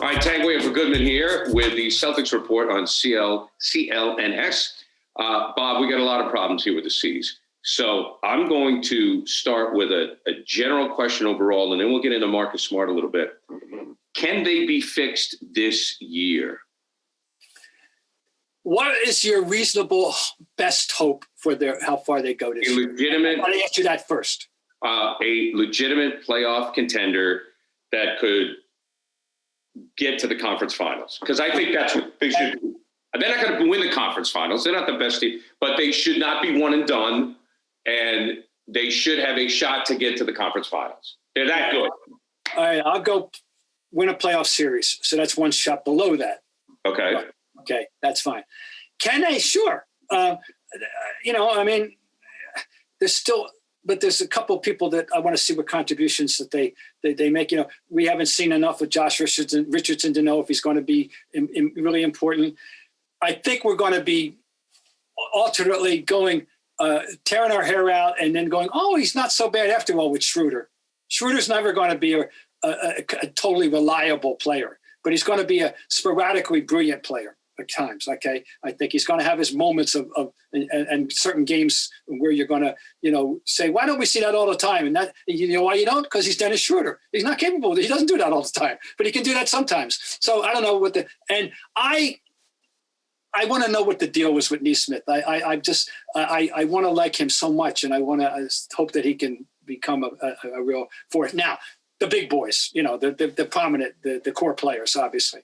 All right, Tanguay for Goodman here with the Celtics report on CLNS. Bob, we got a lot of problems here with the C's. So I'm going to start with a general question overall, and then we'll get into Marcus Smart a little bit. Can they be fixed this year? What is your reasonable best hope for how far they go this year? I want to ask you that first. A legitimate playoff contender that could get to the conference finals, because I think that's what they should do. They're not going to win the conference finals. They're not the best team, but they should not be one and done, and they should have a shot to get to the conference finals. They're that good. All right, I'll go win a playoff series. So that's one shot below that. Okay. Okay, that's fine. Can they? Sure. But there's a couple of people that I want to see what contributions that they make. We haven't seen enough of Josh Richardson to know if he's going to be really important. I think we're going to be alternately going, tearing our hair out and then going, oh, he's not so bad after all with Schroeder. Schroeder's never going to be a totally reliable player, but he's going to be a sporadically brilliant player at times. Okay. I think he's going to have his moments of certain games where you're going to, say, why don't we see that all the time? And that, why you don't? Because he's Dennis Schroeder. He's not capable. He doesn't do that all the time, but he can do that sometimes. So I don't know I want to know what the deal was with Nesmith. I want to like him so much, and I hope that he can become a real force. Now, the big boys, the prominent, the core players, obviously.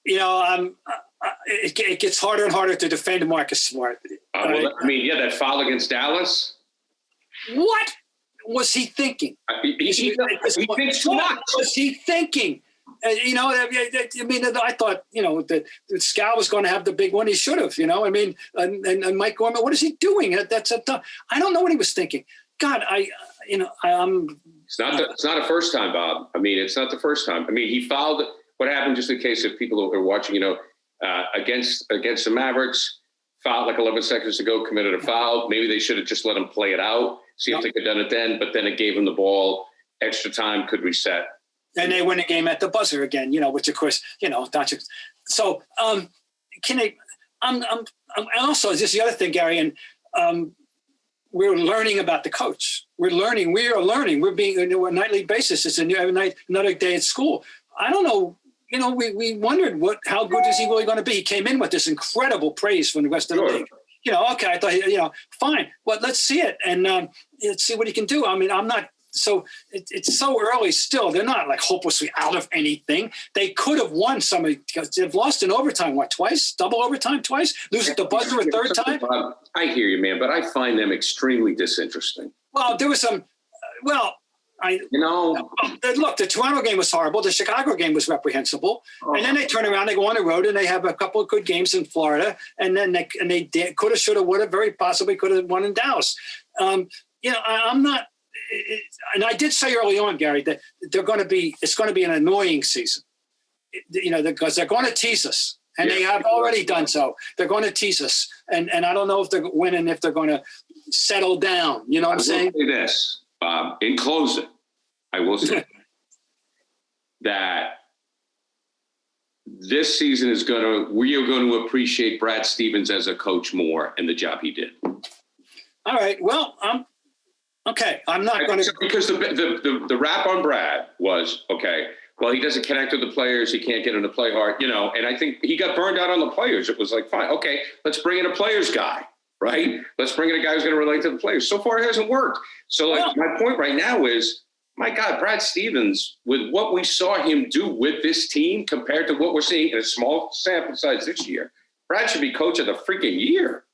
It gets harder and harder to defend Marcus Smart. That foul against Dallas. What was he thinking? He thinks too much. What was he thinking? I thought, that Scal was going to have the big one. He should have, and Mike Gorman, what is he doing? I don't know what he was thinking. God, It's not a first time, Bob. It's not the first time. He fouled. What happened, just in case if people are watching, against the Mavericks, fouled like 11 seconds ago, committed a foul. Maybe they should have just let him play it out, see if they could have done it then. But then it gave him the ball. Extra time could reset. And they win the game at the buzzer again, which of course, Doncic. So can they? Also, this is the other thing, Gary, and we're learning about the coach. We are learning. We're being on a nightly basis. It's another day at school. I don't know. We wondered how good is he really going to be? He came in with this incredible praise from the rest of the league. Okay, I thought, fine. Well, let's see it and let's see what he can do. I'm not. So it's so early still. They're not like hopelessly out of anything. They could have won some because they've lost in overtime, twice? Double overtime twice? Lose at the buzzer a third time? I hear you, man, but I find them extremely disinteresting. Well, there was some look, the Toronto game was horrible. The Chicago game was reprehensible. And then they turn around, they go on the road, and they have a couple of good games in Florida. And then they could have, should have, would have, very possibly could have won in Dallas. I'm not. And I did say early on, Gary, that it's going to be an annoying season, because they're going to tease us, and they have already done so. They're going to tease us, and I don't know if they're winning, if they're going to settle down. You know what I'm saying? I will say this, Bob. In closing, I will say that this season we are going to appreciate Brad Stevens as a coach more and the job he did. All right. Well, okay, I'm not going to... Because the rap on Brad was, okay, well, he doesn't connect with the players. He can't get them to play hard, and I think he got burned out on the players. It was like, fine, okay, let's bring in a players guy, right? Let's bring in a guy who's going to relate to the players. So far, it hasn't worked. So, my point right now is, my God, Brad Stevens, with what we saw him do with this team compared to what we're seeing in a small sample size this year, Brad should be coach of the freaking year,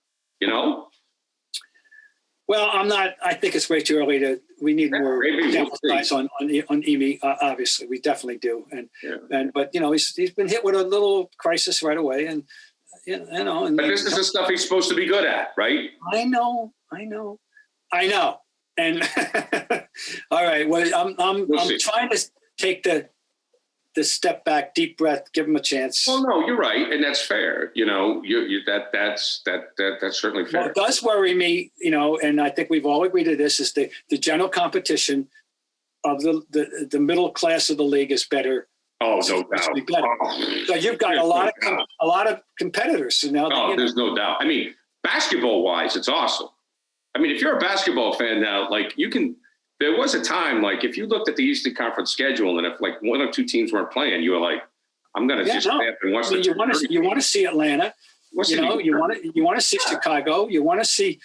Well, I'm not. I think it's way too early we need more size on Ime. Obviously, we definitely do. But he's been hit with a little crisis right away, and And but this is the stuff he's supposed to be good at, right? I know. And all right. Well, I'm trying to take the step back, deep breath, give him a chance. Well, no, you're right, and that's fair. That's certainly fair. What does worry me, and I think we've all agreed to this, is the general competition of the middle class of the league is better. Oh, no doubt. So you've got a lot of competitors. So now, there's no doubt. I mean, basketball wise, it's awesome. I mean, if you're a basketball fan now, like there was a time, like if you looked at the Eastern Conference schedule and if like one or two teams weren't playing, you were like, I'm going to stay up and watch you want to see Atlanta. You want to see Chicago. You want to see.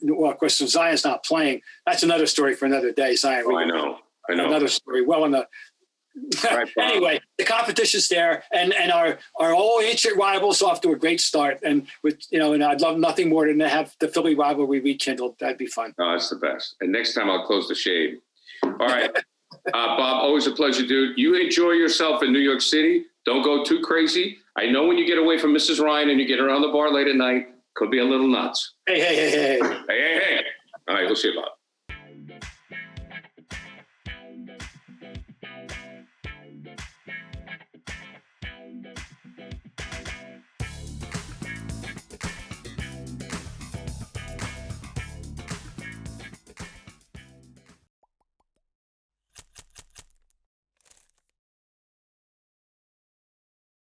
Well, of course, Zion's not playing. That's another story for another day. Zion. I know. Another story. Well, anyway, the competition's there, and our old ancient rivals off to a great start. And and I'd love nothing more than to have the Philly rivalry rekindled. That'd be fun. Oh, that's the best. And next time I'll close the shade. All right, Bob. Always a pleasure, dude. You enjoy yourself in New York City. Don't go too crazy. I know when you get away from Mrs. Ryan and you get around the bar late at night, could be a little nuts. Hey. All right, we'll see you, Bob.